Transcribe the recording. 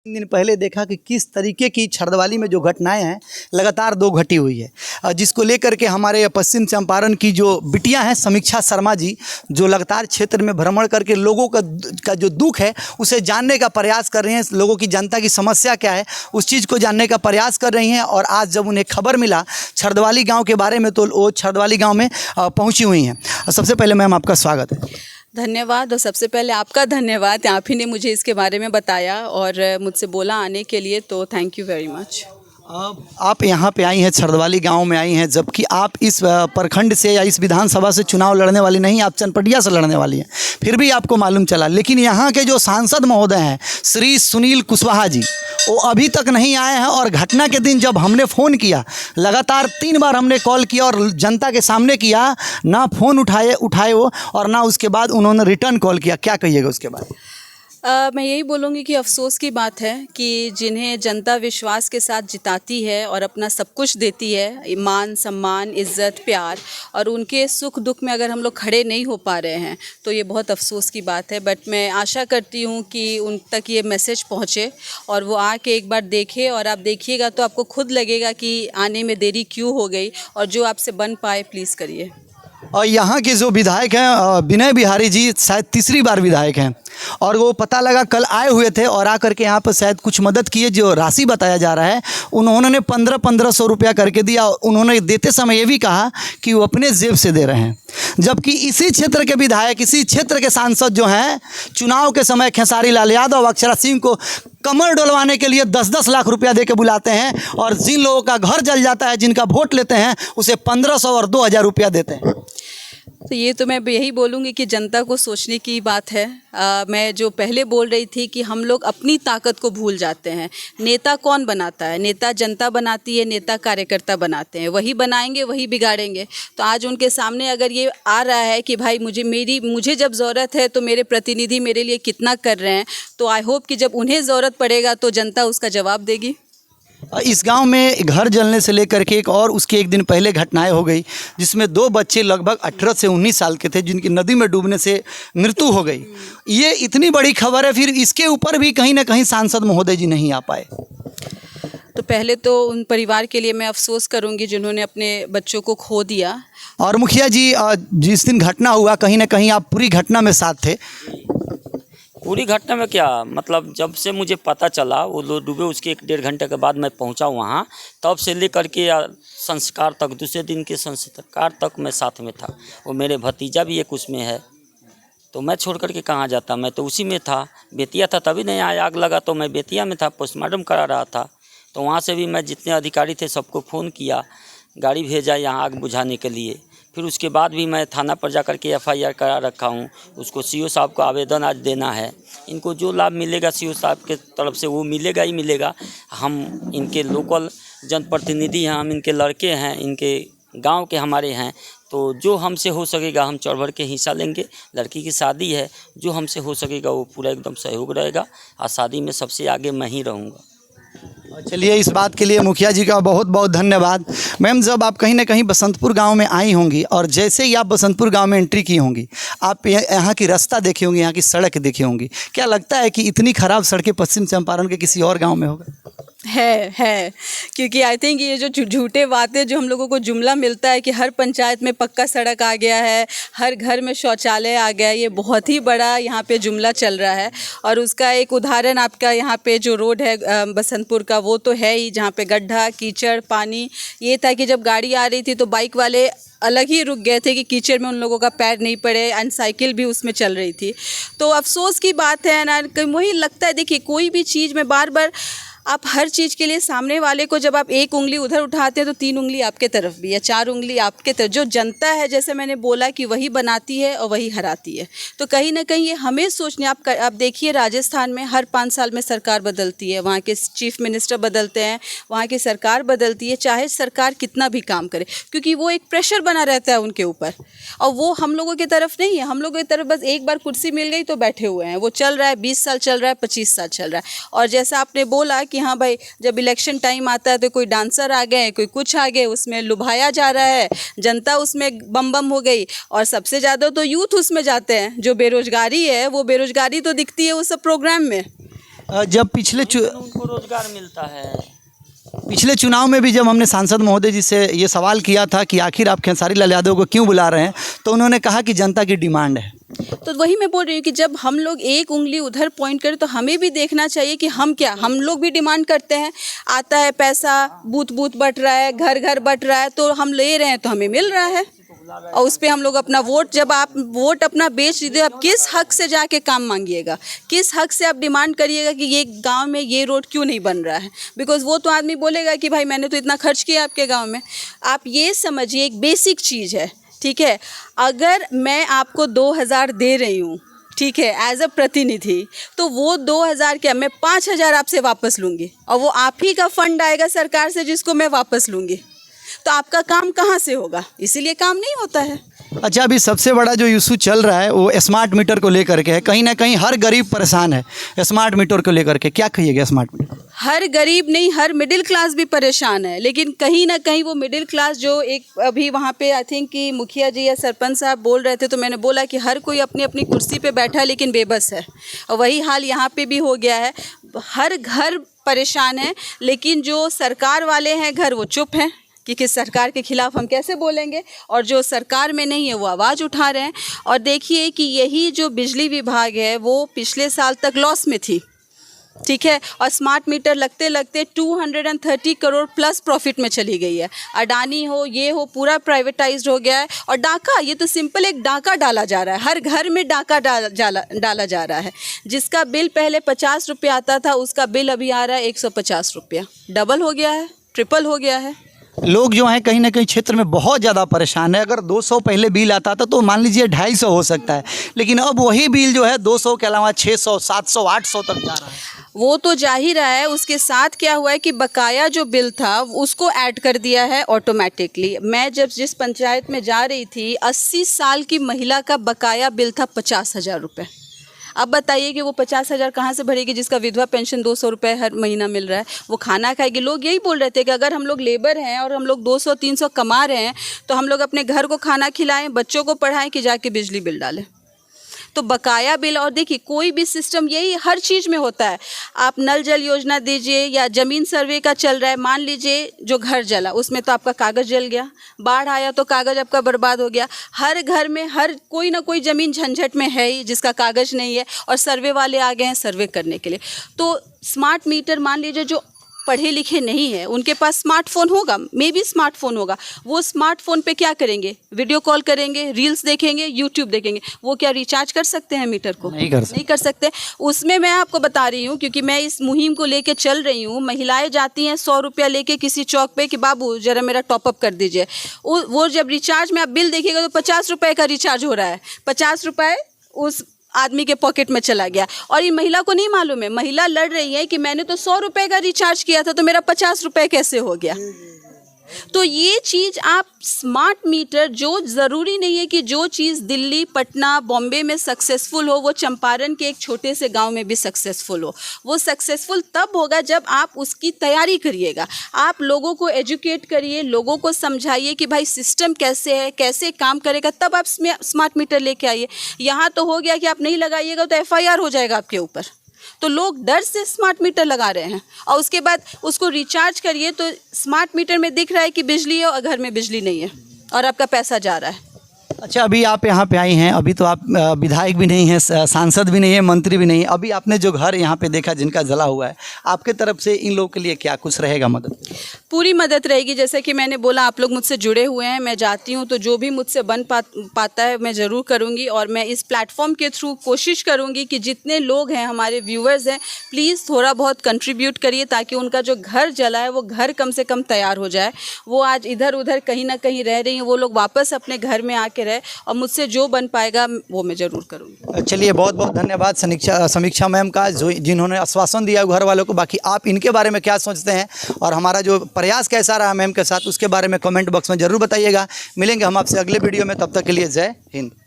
दिन पहले देखा कि किस तरीके की छर्दवाली में जो घटनाएं हैं लगातार दो घटी हुई है, जिसको लेकर के हमारे पश्चिम चंपारण की जो बिटियां हैं समीक्षा शर्मा जी, जो लगातार क्षेत्र में भ्रमण करके लोगों का जो दुख है उसे जानने का प्रयास कर रही हैं। लोगों की, जनता की समस्या क्या है उस चीज़ को जानने का प्रयास कर रही हैं। और आज जब उन्हें खबर मिला छर्दवाली गाँव के बारे में तो वो छर्दवाली गाँव में पहुँची हुई हैं। सबसे पहले मैम आपका स्वागत है। धन्यवाद। और सबसे पहले आपका धन्यवाद, आप ही ने मुझे इसके बारे में बताया और मुझसे बोला आने के लिए, तो थैंक यू वेरी मच। आप यहाँ पे आई हैं, छर्दवाली गांव में आई हैं, जबकि आप इस प्रखंड से या इस विधानसभा से चुनाव लड़ने वाली नहीं, आप चनपटिया से लड़ने वाली हैं, फिर भी आपको मालूम चला। लेकिन यहाँ के जो सांसद महोदय हैं श्री सुनील कुशवाहा जी, वो अभी तक नहीं आए हैं। और घटना के दिन जब हमने फ़ोन किया, लगातार 3 बार हमने कॉल किया और जनता के सामने किया, ना फ़ोन उठाए वो, और ना उसके बाद उन्होंने रिटर्न कॉल किया। क्या कहिएगा उसके बाद? मैं यही बोलूँगी कि अफ़सोस की बात है कि जिन्हें जनता विश्वास के साथ जिताती है और अपना सब कुछ देती है, मान सम्मान इज़्ज़त प्यार, और उनके सुख दुख में अगर हम लोग खड़े नहीं हो पा रहे हैं तो ये बहुत अफ़सोस की बात है। बट मैं आशा करती हूँ कि उन तक ये मैसेज पहुँचे और वो आके एक बार देखें, और आप देखिएगा तो आपको खुद लगेगा कि आने में देरी क्यों हो गई, और जो आपसे बन पाए प्लीज़ करिए। और यहाँ के जो विधायक हैं विनय बिहारी जी, शायद तीसरी बार विधायक हैं, और वो पता लगा कल आए हुए थे और आकर के यहाँ पर शायद कुछ मदद किए। जो राशि बताया जा रहा है उन्होंने 1500 रुपया करके दिया। उन्होंने देते समय ये भी कहा कि वो अपने जेब से दे रहे हैं, जबकि इसी क्षेत्र के विधायक, इसी क्षेत्र के सांसद जो हैं, चुनाव के समय खेसारी लाल यादव, अक्षरा सिंह को कमर डोलवाने के लिए 10-10 लाख रुपया दे के बुलाते हैं, और जिन लोगों का घर जल जाता है, जिनका वोट लेते हैं, उसे 1500 और 2000 रुपया देते हैं। तो ये तो मैं यही बोलूँगी कि जनता को सोचने की बात है। मैं जो पहले बोल रही थी कि हम लोग अपनी ताकत को भूल जाते हैं। नेता कौन बनाता है? नेता जनता बनाती है, नेता कार्यकर्ता बनाते हैं, वही बनाएंगे वही बिगाड़ेंगे। तो आज उनके सामने अगर ये आ रहा है कि भाई मुझे जब ज़रूरत है तो मेरे प्रतिनिधि मेरे लिए कितना कर रहे हैं, तो आई होप कि जब उन्हें ज़रूरत पड़ेगा तो जनता उसका जवाब देगी। इस गांव में घर जलने से लेकर के उसके एक दिन पहले घटनाएं हो गई, जिसमें 2 बच्चे लगभग 18 से 19 साल के थे, जिनकी नदी में डूबने से मृत्यु हो गई। ये इतनी बड़ी खबर है, फिर इसके ऊपर भी कहीं ना कहीं सांसद महोदय जी नहीं आ पाए। तो पहले तो उन परिवार के लिए मैं अफसोस करूंगी जिन्होंने अपने बच्चों को खो दिया। और मुखिया जी, जिस दिन घटना हुआ कहीं ना कहीं आप पूरी घटना में साथ थे। पूरी घटना में क्या मतलब, जब से मुझे पता चला वो लोग डूबे, उसके 1-1.5 घंटे के बाद मैं पहुंचा वहां, तब से लेकर के संस्कार तक, दूसरे दिन के संस्कार तक मैं साथ में था। वो मेरे भतीजा भी एक उसमें है, तो मैं छोड़ कर के कहाँ जाता, मैं तो उसी में था। बेतिया था तभी नहीं आया, आग लगा तो मैं बेतिया में था, पोस्टमार्टम करा रहा था। तो वहाँ से भी मैं जितने अधिकारी थे सबको फ़ोन किया, गाड़ी भेजा यहाँ आग बुझाने के लिए। फिर उसके बाद भी मैं थाना पर जाकर के FIR करा रखा हूँ। उसको CO साहब को आवेदन आज देना है। इनको जो लाभ मिलेगा CO साहब के तरफ से वो मिलेगा ही मिलेगा। हम इनके लोकल जनप्रतिनिधि हैं, हम इनके लड़के हैं, इनके गांव के हमारे हैं, तो जो हमसे हो सकेगा हम चढ़ बढ़ के हिस्सा लेंगे। लड़की की शादी है, जो हमसे हो सकेगा वो पूरा एकदम सहयोग रहेगा, और शादी में सबसे आगे मैं ही रहूँगा। चलिए, इस बात के लिए मुखिया जी का बहुत बहुत धन्यवाद। मैम, जब आप कहीं ना कहीं बसंतपुर गांव में आई होंगी, और जैसे ही आप बसंतपुर गांव में एंट्री की होंगी, आप यहाँ की रास्ता देखी होंगी, यहाँ की सड़क देखी होंगी, क्या लगता है कि इतनी ख़राब सड़कें पश्चिम चंपारण के किसी और गांव में होगा? है क्योंकि आई थिंक ये जो झूठे बातें जो हम लोगों को जुमला मिलता है कि हर पंचायत में पक्का सड़क आ गया है, हर घर में शौचालय आ गया है, ये बहुत ही बड़ा यहाँ पे जुमला चल रहा है। और उसका एक उदाहरण आपका यहाँ पे जो रोड है बसंतपुर का, वो तो है ही, जहाँ पे गड्ढा कीचड़ पानी ये था कि जब गाड़ी आ रही थी तो बाइक वाले अलग ही रुक गए थे कि कीचड़ में उन लोगों का पैर नहीं पड़े, एंड साइकिल भी उसमें चल रही थी। तो अफसोस की बात है ना, वही लगता है। देखिए, कोई भी चीज़ में बार बार आप हर चीज़ के लिए सामने वाले को जब आप एक उंगली उधर उठाते हैं तो 3 उंगली आपके तरफ भी है, 4 उंगली आपके तरफ। जो जनता है, जैसे मैंने बोला कि वही बनाती है और वही हराती है। तो कहीं ना कहीं ये हमें सोचने, आप देखिए राजस्थान में हर 5 साल में सरकार बदलती है, वहाँ के चीफ मिनिस्टर बदलते हैं, वहाँ की सरकार बदलती है, चाहे सरकार कितना भी काम करे, क्योंकि वो एक प्रेशर बना रहता है उनके ऊपर। और वो हम लोगों की तरफ नहीं है, हम लोगों की तरफ बस एक बार कुर्सी मिल गई तो बैठे हुए हैं। वो चल रहा है, 20 साल चल रहा है, 25 साल चल रहा है। और जैसा आपने बोला कि हाँ भाई, जब इलेक्शन टाइम आता है तो कोई डांसर आ गए, कोई कुछ आ गए, उसमें लुभाया जा रहा है, जनता उसमें बम बम हो गई। और सबसे ज़्यादा तो यूथ उसमें जाते हैं। जो बेरोजगारी है, वो बेरोजगारी तो दिखती है उस सब प्रोग्राम में। जब उनको रोजगार मिलता है। पिछले चुनाव में भी जब हमने सांसद महोदय जी से ये सवाल किया था कि आखिर आप खेसारी लाल यादव को क्यों बुला रहे हैं, तो उन्होंने कहा कि जनता की डिमांड है। तो वही मैं बोल रही हूँ कि जब हम लोग एक उंगली उधर पॉइंट करें तो हमें भी देखना चाहिए कि हम लोग भी डिमांड करते हैं। आता है पैसा, बूथ बूथ बट रहा है, घर घर बट रहा है, तो हम ले रहे हैं तो हमें मिल रहा है, और उस पर हम लोग अपना वोट, जब आप वोट अपना बेच दीजिए, आप किस हक से जाके काम मांगिएगा, किस हक से आप डिमांड करिएगा कि ये गांव में ये रोड क्यों नहीं बन रहा है। बिकॉज वो तो आदमी बोलेगा कि भाई मैंने तो इतना खर्च किया आपके गांव में। आप ये समझिए, एक बेसिक चीज़ है, ठीक है, अगर मैं आपको 2000 दे रही हूँ, ठीक है, एज अ प्रतिनिधि, तो वो 2000 क्या, मैं 5000 आपसे वापस लूँगी, और वो आप ही का फंड आएगा सरकार से जिसको मैं वापस लूँगी, तो आपका काम कहाँ से होगा? इसीलिए काम नहीं होता है। अच्छा, अभी सबसे बड़ा जो इशू चल रहा है वो स्मार्ट मीटर को लेकर के है। कहीं ना कहीं हर गरीब परेशान है स्मार्ट मीटर को लेकर के, क्या कहिएगा स्मार्ट मीटर? हर गरीब नहीं, हर मिडिल क्लास भी परेशान है, लेकिन कहीं ना कहीं वो मिडिल क्लास जो एक अभी वहाँ पे आई थिंक कि मुखिया जी या सरपंच साहब बोल रहे थे, तो मैंने बोला कि हर कोई अपनी अपनी कुर्सी पे बैठा है लेकिन बेबस है, और वही हाल यहाँ पे भी हो गया है। हर घर परेशान है, लेकिन जो सरकार वाले हैं घर, वो चुप हैं कि किस सरकार के खिलाफ हम कैसे बोलेंगे, और जो सरकार में नहीं है वो आवाज़ उठा रहे हैं। और देखिए कि यही जो बिजली विभाग है वो पिछले साल तक लॉस में थी, ठीक है, और स्मार्ट मीटर लगते लगते 230 करोड़ प्लस प्रॉफिट में चली गई है। अडानी हो, ये हो, पूरा प्राइवेटाइज्ड हो गया है। और डाका, ये तो सिंपल एक डाका डाला जा रहा है, हर घर में डाका डाला जा रहा है। जिसका बिल पहले 50 रुपये आता था, उसका बिल अभी आ रहा है 150 रुपया, डबल हो गया है, ट्रिपल हो गया है। लोग जो हैं कहीं ना कहीं क्षेत्र में बहुत ज़्यादा परेशान है। अगर 200 पहले बिल आता था तो मान लीजिए 250 हो सकता है, लेकिन अब वही बिल जो है 200 के अलावा 600, 700, 800 तक जा रहा है। वो तो जा ही रहा है, उसके साथ क्या हुआ है कि बकाया जो बिल था उसको ऐड कर दिया है ऑटोमेटिकली। मैं जब जिस पंचायत में जा रही थी, 80 साल की महिला का बकाया बिल था 50,000 रुपये। अब बताइए कि वो 50,000 कहाँ से भरेगी जिसका विधवा पेंशन 200 रुपये हर महीना मिल रहा है? वो खाना खाएगी। लोग यही बोल रहे थे कि अगर हम लोग लेबर हैं और हम लोग 200-300 कमा रहे हैं, तो हम लोग अपने घर को खाना खिलाएं, बच्चों को पढ़ाएं, कि जाके बिजली बिल डालें। तो बकाया बिल, और देखिए कोई भी सिस्टम यही हर चीज़ में होता है। आप नल जल योजना दीजिए, या ज़मीन सर्वे का चल रहा है, मान लीजिए जो घर जला उसमें तो आपका कागज़ जल गया, बाढ़ आया तो कागज़ आपका बर्बाद हो गया। हर घर में हर कोई ना कोई ज़मीन झंझट में है ही जिसका कागज़ नहीं है, और सर्वे वाले आ गए हैं सर्वे करने के लिए। तो स्मार्ट मीटर, मान लीजिए जो पढ़े लिखे नहीं है उनके पास स्मार्टफोन होगा, मे बी स्मार्टफोन होगा, वो स्मार्टफोन पे क्या करेंगे? वीडियो कॉल करेंगे, रील्स देखेंगे, यूट्यूब देखेंगे। वो क्या रिचार्ज कर सकते हैं मीटर को? नहीं कर सकते। उसमें मैं आपको बता रही हूँ, क्योंकि मैं इस मुहिम को लेके चल रही हूँ। महिलाएं जाती हैं 100 रुपया लेके किसी चौक पे कि बाबू जरा मेरा टॉपअप कर दीजिए। वो जब रिचार्ज में आप बिल देखिएगा तो 50 रुपये का रिचार्ज हो रहा है, 50 रुपये उस आदमी के पॉकेट में चला गया। और ये महिला को नहीं मालूम है, महिला लड़ रही है कि मैंने तो 100 रुपये का रिचार्ज किया था तो मेरा 50 रुपये कैसे हो गया। तो ये चीज़ आप स्मार्ट मीटर, जो ज़रूरी नहीं है कि जो चीज़ दिल्ली, पटना, बॉम्बे में सक्सेसफुल हो वो चंपारण के एक छोटे से गांव में भी सक्सेसफुल हो। वो सक्सेसफुल तब होगा जब आप उसकी तैयारी करिएगा, आप लोगों को एजुकेट करिए, लोगों को समझाइए कि भाई सिस्टम कैसे है, कैसे काम करेगा, तब आप स्मार्ट मीटर लेके आइए। यहाँ तो हो गया कि आप नहीं लगाइएगा तो FIR हो जाएगा आपके ऊपर। तो लोग डर से स्मार्ट मीटर लगा रहे हैं, और उसके बाद उसको रिचार्ज करिए तो स्मार्ट मीटर में दिख रहा है कि बिजली है और घर में बिजली नहीं है और आपका पैसा जा रहा है। अच्छा, अभी आप यहाँ पे आई हैं, अभी तो आप विधायक भी नहीं हैं, सांसद भी नहीं है, मंत्री भी नहीं है। अभी आपने जो घर यहाँ पे देखा जिनका जला हुआ है, आपके तरफ से इन लोगों के लिए क्या कुछ रहेगा मदद? पूरी मदद रहेगी। जैसे कि मैंने बोला, आप लोग मुझसे जुड़े हुए हैं, मैं जाती हूँ तो जो भी मुझसे बन पाता है मैं ज़रूर करूँगी। और मैं इस प्लेटफॉर्म के थ्रू कोशिश करूँगी कि जितने लोग हैं, हमारे व्यूअर्स हैं, प्लीज़ थोड़ा बहुत कंट्रीब्यूट करिए ताकि उनका जो घर जला है वो घर कम से कम तैयार हो जाए। वो आज इधर उधर कहीं ना कहीं रह रही हैं, वो लोग वापस अपने घर में आके रहे, और मुझसे जो बन पाएगा वो मैं ज़रूर करूँगी। चलिए, बहुत बहुत धन्यवाद समीक्षा मैम का, जिन्होंने आश्वासन दिया घर वालों को। बाकी आप इनके बारे में क्या सोचते हैं और हमारा जो प्रयास कैसा रहा मैम के साथ, उसके बारे में कमेंट बॉक्स में ज़रूर बताइएगा। मिलेंगे हम आपसे अगले वीडियो में, तब तक के लिए जय हिंद।